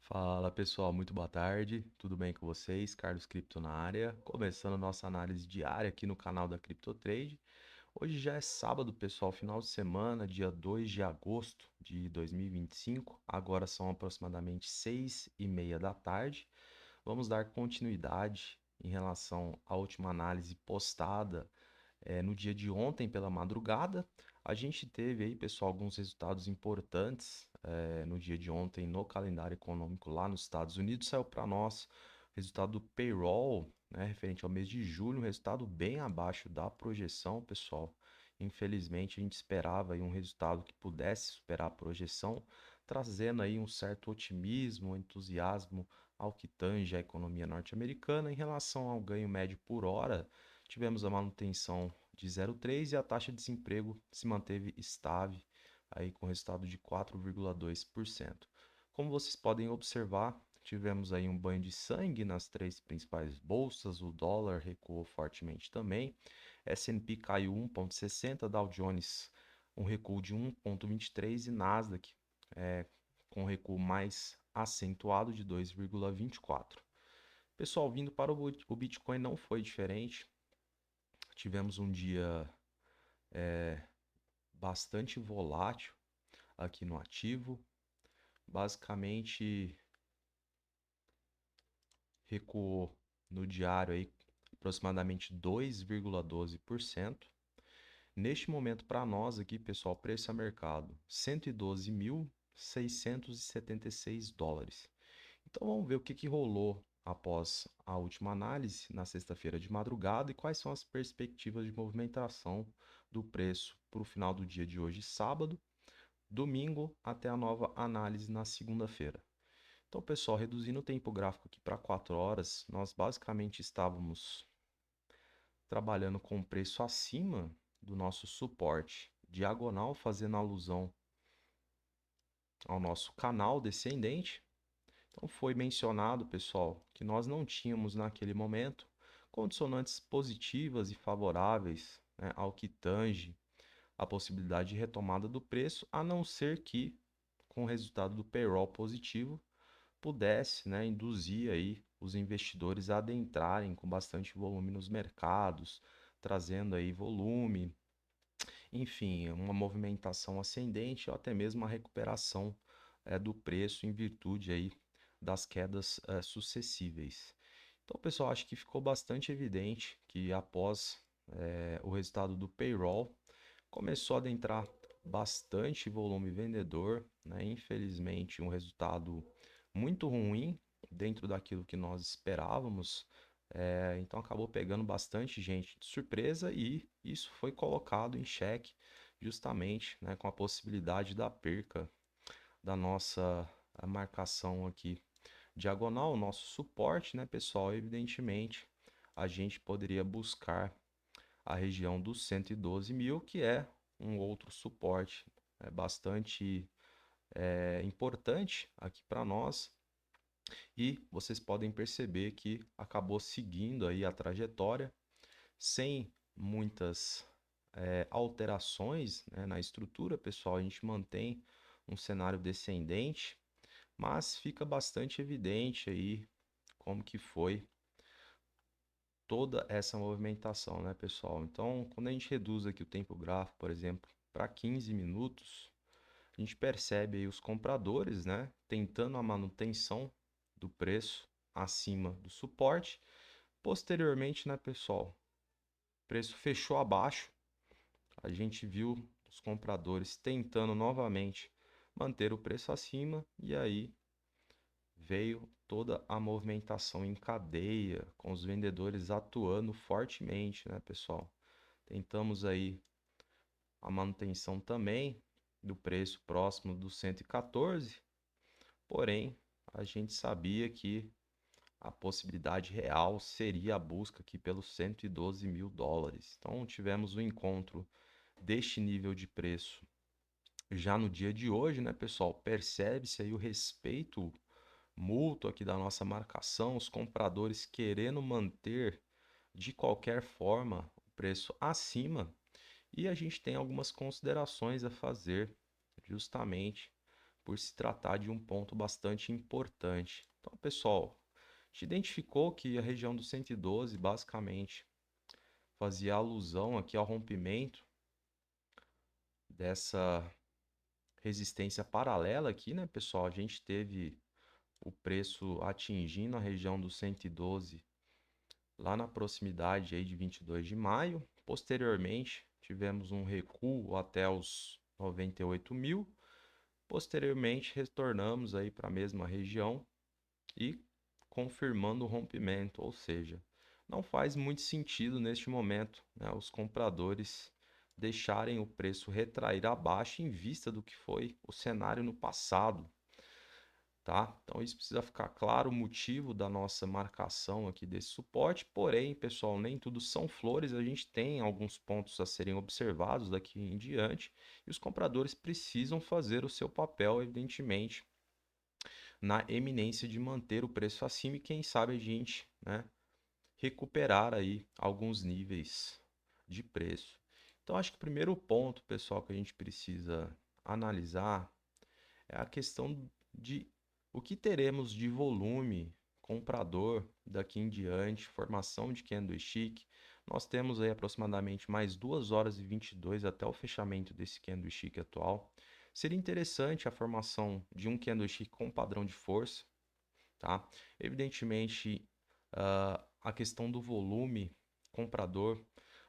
Fala pessoal, muito boa tarde, tudo bem com vocês? Carlos Cripto na área, começando nossa análise diária aqui no canal da CryptoTrade. Hoje já é sábado, pessoal, final de semana, dia 2 de agosto de 2025. Agora são aproximadamente 6h30 da tarde. Vamos dar continuidade em relação à última análise postada no dia de ontem pela madrugada. A gente teve aí, pessoal, alguns resultados importantes no dia de ontem no calendário econômico lá nos Estados Unidos. Saiu para nós o resultado do payroll, né, referente ao mês de julho, um resultado bem abaixo da projeção, pessoal. Infelizmente, a gente esperava aí um resultado que pudesse superar a projeção, trazendo aí um certo otimismo, um entusiasmo ao que tange a economia norte-americana em relação ao ganho médio por hora. Tivemos a manutenção de 0,3 e a taxa de desemprego se manteve estável, aí com resultado de 4,2%. Como vocês podem observar, tivemos aí um banho de sangue nas três principais bolsas, o dólar recuou fortemente também, S&P caiu 1,60, Dow Jones um recuo de 1,23 e Nasdaq com um recuo mais acentuado de 2,24. Pessoal, vindo para o Bitcoin não foi diferente. Tivemos um dia bastante volátil aqui no ativo. Basicamente recuou no diário aí aproximadamente 2,12%. Neste momento, para nós aqui, pessoal, preço a mercado 112.676 dólares. Então vamos ver o que rolou após a última análise na sexta-feira de madrugada e quais são as perspectivas de movimentação do preço para o final do dia de hoje, sábado, domingo, até a nova análise na segunda-feira. Então, pessoal, reduzindo o tempo gráfico aqui para 4 horas, nós basicamente estávamos trabalhando com preço acima do nosso suporte diagonal, fazendo alusão ao nosso canal descendente. Então foi mencionado, pessoal, que nós não tínhamos naquele momento condicionantes positivas e favoráveis, né, ao que tange a possibilidade de retomada do preço, a não ser que, com o resultado do payroll positivo, pudesse, né, induzir aí os investidores a adentrarem com bastante volume nos mercados, trazendo aí volume, enfim, uma movimentação ascendente ou até mesmo uma recuperação do preço em virtude aí das quedas sucessíveis. Então, pessoal, acho que ficou bastante evidente que após o resultado do payroll, começou a adentrar bastante volume vendedor, né? Infelizmente, um resultado muito ruim dentro daquilo que nós esperávamos. Então acabou pegando bastante gente de surpresa e isso foi colocado em xeque justamente, né, com a possibilidade da perca da nossa marcação aqui diagonal, o nosso suporte, né, pessoal? Evidentemente, a gente poderia buscar a região dos 112 mil, que é um outro suporte bastante importante aqui para nós. E vocês podem perceber que acabou seguindo aí a trajetória sem muitas alterações, né, na estrutura, pessoal. A gente mantém um cenário descendente, mas fica bastante evidente aí como que foi toda essa movimentação, né, pessoal? Então, quando a gente reduz aqui o tempo gráfico, por exemplo, para 15 minutos, a gente percebe aí os compradores, né, tentando a manutenção do preço acima do suporte. Posteriormente, né, pessoal, o preço fechou abaixo. A gente viu os compradores tentando novamente manter o preço acima e aí veio toda a movimentação em cadeia, com os vendedores atuando fortemente, né, pessoal? Tentamos aí a manutenção também do preço próximo dos 114, porém a gente sabia que a possibilidade real seria a busca aqui pelos 112 mil dólares. Então tivemos o encontro deste nível de preço já no dia de hoje, né, pessoal? Percebe-se aí o respeito mútuo aqui da nossa marcação, os compradores querendo manter de qualquer forma o preço acima, e a gente tem algumas considerações a fazer justamente por se tratar de um ponto bastante importante. Então, pessoal, a gente identificou que a região do 112 basicamente fazia alusão aqui ao rompimento dessa resistência paralela aqui, né, pessoal? A gente teve o preço atingindo a região do 112 lá na proximidade aí de 22 de maio. Posteriormente, tivemos um recuo até os 98 mil. Posteriormente, retornamos aí para a mesma região e confirmando o rompimento, ou seja, não faz muito sentido neste momento, né, os compradores deixarem o preço retrair abaixo em vista do que foi o cenário no passado, tá? Então isso precisa ficar claro o motivo da nossa marcação aqui desse suporte, porém, pessoal, nem tudo são flores, a gente tem alguns pontos a serem observados daqui em diante e os compradores precisam fazer o seu papel, evidentemente, na eminência de manter o preço acima e quem sabe a gente, né, recuperar aí alguns níveis de preço. Então acho que o primeiro ponto, pessoal, que a gente precisa analisar é a questão de o que teremos de volume comprador daqui em diante, formação de candlestick. Nós temos aí aproximadamente mais 2 horas e 22 até o fechamento desse candlestick atual. Seria interessante a formação de um candlestick com padrão de força, tá? Evidentemente, a questão do volume comprador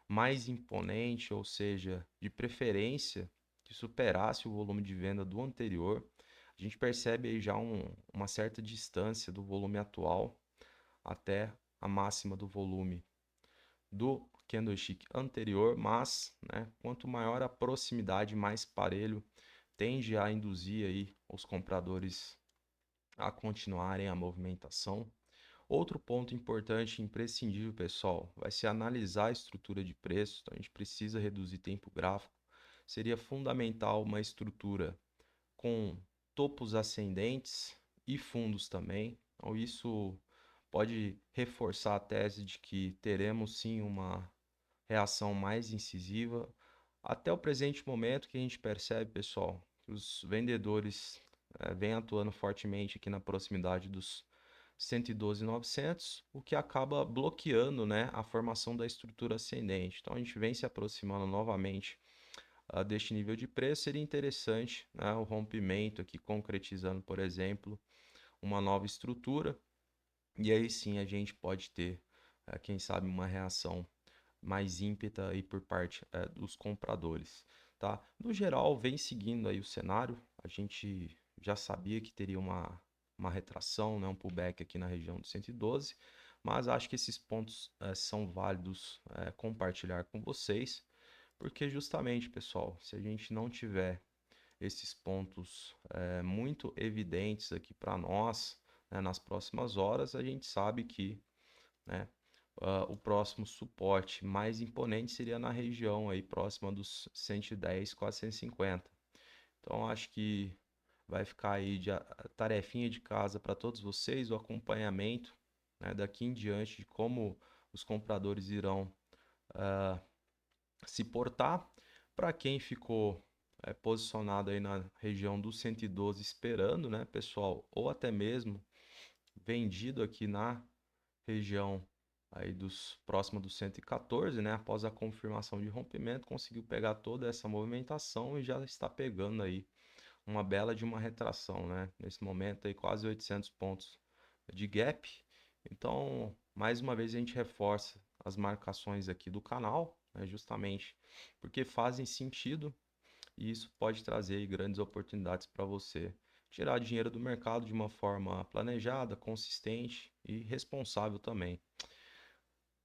mais imponente, ou seja, de preferência que superasse o volume de venda do anterior. A gente percebe aí já uma certa distância do volume atual até a máxima do volume do candlestick anterior, mas, né, quanto maior a proximidade, mais parelho tende a induzir aí os compradores a continuarem a movimentação. Outro ponto importante e imprescindível, pessoal, vai ser analisar a estrutura de preço. Então, a gente precisa reduzir tempo gráfico. Seria fundamental uma estrutura com topos ascendentes e fundos também. Então, isso pode reforçar a tese de que teremos sim uma reação mais incisiva. Até o presente momento que a gente percebe, pessoal, que os vendedores vêm atuando fortemente aqui na proximidade dos 112.900, o que acaba bloqueando, né, a formação da estrutura ascendente. Então a gente vem se aproximando novamente deste nível de preço. Seria interessante, né, o rompimento aqui concretizando, por exemplo, uma nova estrutura. E aí sim a gente pode ter, quem sabe, uma reação mais ímpeta aí por parte dos compradores, tá? No geral, vem seguindo aí o cenário. A gente já sabia que teria uma retração, né, um pullback aqui na região do 112, mas acho que esses pontos são válidos compartilhar com vocês, porque justamente, pessoal, se a gente não tiver esses pontos muito evidentes aqui para nós, né, nas próximas horas, a gente sabe que, né, o próximo suporte mais imponente seria na região aí próxima dos 110, quase 150. Então acho que vai ficar aí de tarefinha de casa para todos vocês, o acompanhamento, né, daqui em diante de como os compradores irão se portar. Para quem ficou posicionado aí na região dos 112 esperando, né, pessoal, ou até mesmo vendido aqui na região aí dos próximo dos 114, né? Após a confirmação de rompimento, conseguiu pegar toda essa movimentação e já está pegando aí uma bela de uma retração, né? Nesse momento aí quase 800 pontos de gap. Então, mais uma vez a gente reforça as marcações aqui do canal, né? Justamente porque fazem sentido e isso pode trazer aí grandes oportunidades para você tirar dinheiro do mercado de uma forma planejada, consistente e responsável também.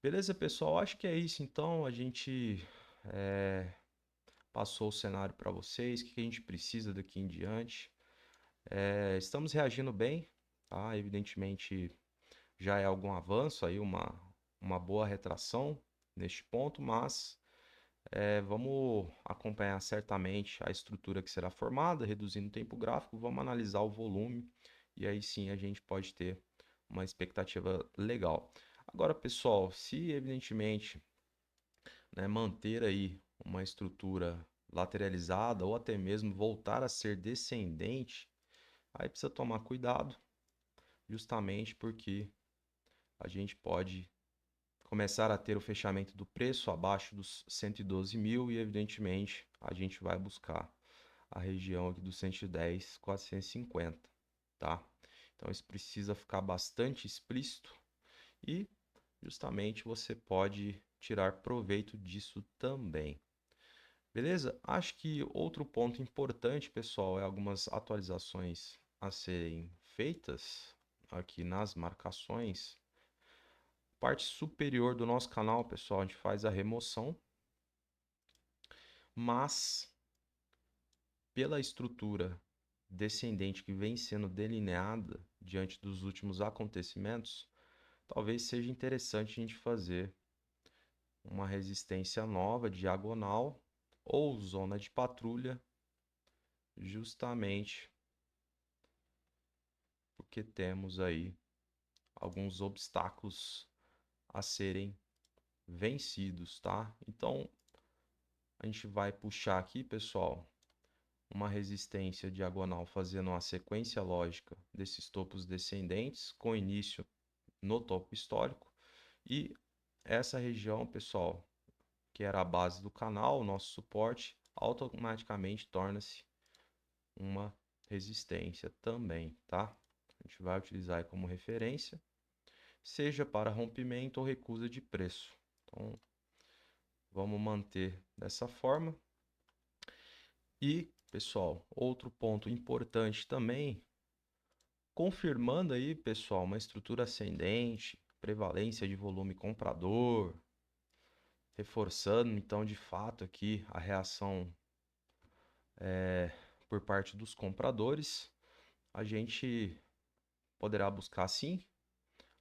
Beleza, pessoal? Acho que é isso. Então, a gente passou o cenário para vocês, o que a gente precisa daqui em diante. Estamos reagindo bem, tá? Evidentemente, já é algum avanço aí, uma boa retração neste ponto, mas vamos acompanhar certamente a estrutura que será formada, reduzindo o tempo gráfico, vamos analisar o volume e aí sim a gente pode ter uma expectativa legal. Agora, pessoal, se evidentemente, né, manter aí uma estrutura lateralizada ou até mesmo voltar a ser descendente, Aí precisa tomar cuidado, justamente porque a gente pode começar a ter o fechamento do preço abaixo dos 112 mil e, evidentemente, a gente vai buscar a região aqui dos 110.450, tá? Então isso precisa ficar bastante explícito e justamente você pode tirar proveito disso também. Beleza? Acho que outro ponto importante, pessoal, é algumas atualizações a serem feitas aqui nas marcações. Parte superior do nosso canal, pessoal, a gente faz a remoção, mas pela estrutura descendente que vem sendo delineada diante dos últimos acontecimentos, talvez seja interessante a gente fazer uma resistência nova, diagonal ou zona de patrulha, justamente porque temos aí alguns obstáculos a serem vencidos, tá? Então, a gente vai puxar aqui, pessoal, uma resistência diagonal fazendo uma sequência lógica desses topos descendentes com início no topo histórico e essa região, pessoal, que era a base do canal, o nosso suporte, automaticamente torna-se uma resistência também, tá? A gente vai utilizar como referência, seja para rompimento ou recusa de preço. Então, vamos manter dessa forma. E, pessoal, outro ponto importante também, confirmando aí, pessoal, uma estrutura ascendente, prevalência de volume comprador, reforçando então de fato aqui a reação por parte dos compradores, a gente poderá buscar sim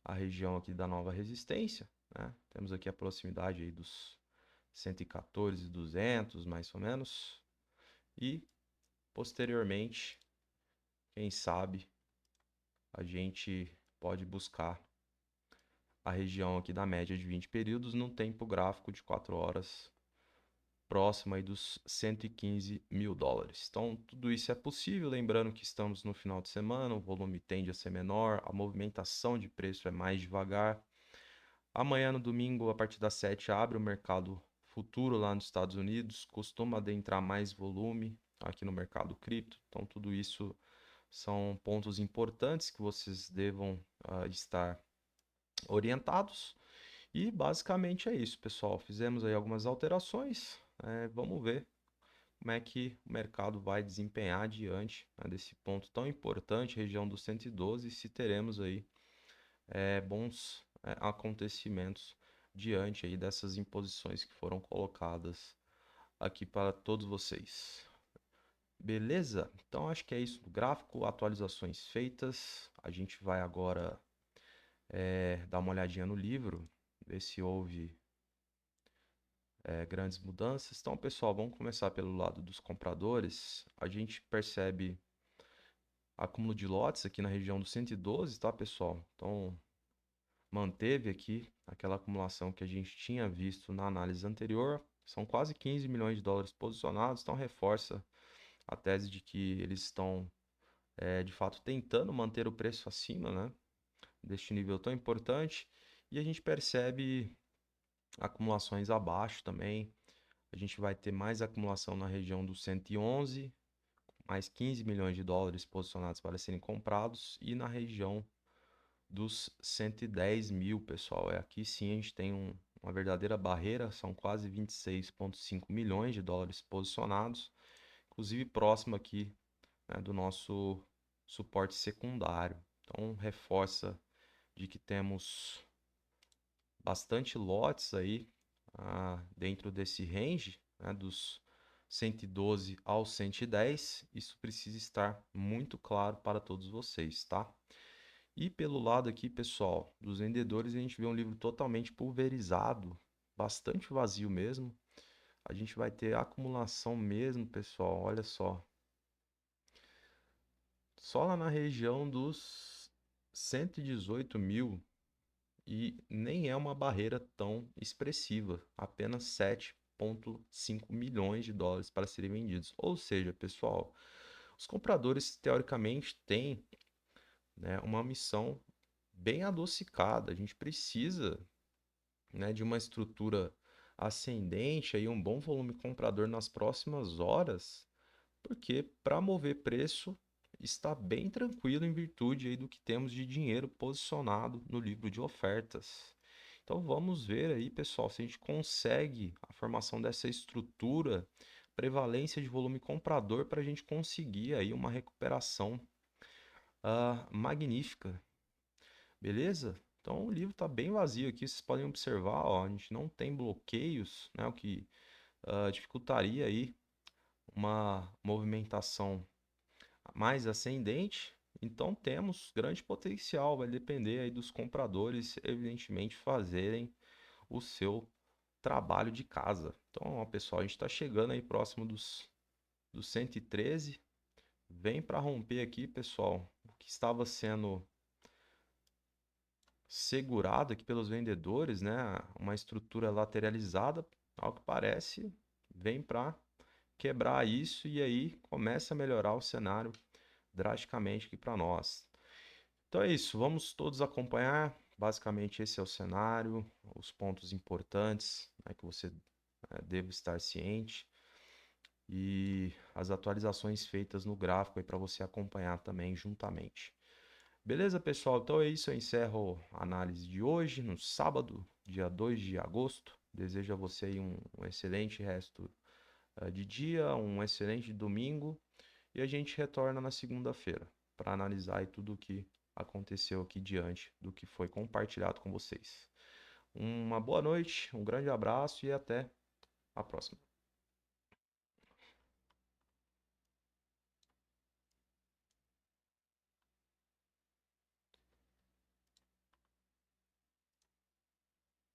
a região aqui da nova resistência, né? Temos aqui a proximidade aí dos 114.200 mais ou menos, e posteriormente, quem sabe, a gente pode buscar a região aqui da média de 20 períodos num tempo gráfico de 4 horas, próximo aí dos 115 mil dólares. Então, tudo isso é possível, lembrando que estamos no final de semana, o volume tende a ser menor, a movimentação de preço é mais devagar. Amanhã, no domingo, a partir das 7, abre o mercado futuro lá nos Estados Unidos, costuma adentrar mais volume aqui no mercado cripto. Então, tudo isso são pontos importantes que vocês devam estar orientados. E basicamente é isso, pessoal. Fizemos aí algumas alterações. Vamos ver como é que o mercado vai desempenhar diante, né, desse ponto tão importante, região dos 112, se teremos aí bons acontecimentos diante aí dessas imposições que foram colocadas aqui para todos vocês. Beleza? Então acho que é isso do gráfico, atualizações feitas. A gente vai agora dar uma olhadinha no livro, ver se houve grandes mudanças. Então, pessoal, vamos começar pelo lado dos compradores. A gente percebe acúmulo de lotes aqui na região dos 112, tá, pessoal? Então, manteve aqui aquela acumulação que a gente tinha visto na análise anterior. São quase 15 milhões de dólares posicionados, então reforça a tese de que eles estão, de fato, tentando manter o preço acima, né, deste nível tão importante. E a gente percebe acumulações abaixo também. A gente vai ter mais acumulação na região dos 111, mais 15 milhões de dólares posicionados para serem comprados, e na região dos 110 mil, pessoal. Aqui sim a gente tem uma verdadeira barreira, são quase 26,5 milhões de dólares posicionados, inclusive próximo aqui, né, do nosso suporte secundário. Então reforça de que temos bastante lotes aí dentro desse range, né, dos 112 aos 110. Isso precisa estar muito claro para todos vocês, tá? E pelo lado aqui, pessoal, dos vendedores, a gente vê um livro totalmente pulverizado, bastante vazio mesmo. A gente vai ter acumulação mesmo, pessoal, olha só. Só lá na região dos 118 mil, e nem é uma barreira tão expressiva, apenas 7,5 milhões de dólares para serem vendidos. Ou seja, pessoal, Os compradores, teoricamente, têm, né, uma missão bem adocicada. A gente precisa, né, de uma estrutura ascendente, aí, um bom volume comprador nas próximas horas, porque para mover preço está bem tranquilo em virtude aí do que temos de dinheiro posicionado no livro de ofertas. Então vamos ver aí, pessoal, se a gente consegue a formação dessa estrutura, prevalência de volume comprador para a gente conseguir aí uma recuperação magnífica, beleza? Então o livro está bem vazio aqui, vocês podem observar, ó, a gente não tem bloqueios, né, o que dificultaria aí uma movimentação mais ascendente. Então temos grande potencial, vai depender aí dos compradores, evidentemente, fazerem o seu trabalho de casa. Então, ó, pessoal, a gente está chegando aí próximo dos 113. Vem para romper aqui, pessoal, o que estava sendo segurado aqui pelos vendedores, né? Uma estrutura lateralizada, ao que parece, vem para quebrar isso e aí começa a melhorar o cenário drasticamente aqui para nós. Então é isso, vamos todos acompanhar. Basicamente, esse é o cenário, os pontos importantes, né, que você deve estar ciente e as atualizações feitas no gráfico aí para você acompanhar também juntamente. Beleza, pessoal? Então é isso, eu encerro a análise de hoje, no sábado, dia 2 de agosto. Desejo a você aí um excelente resto de dia, um excelente domingo e a gente retorna na segunda-feira para analisar aí tudo o que aconteceu aqui diante do que foi compartilhado com vocês. Uma boa noite, um grande abraço e até a próxima.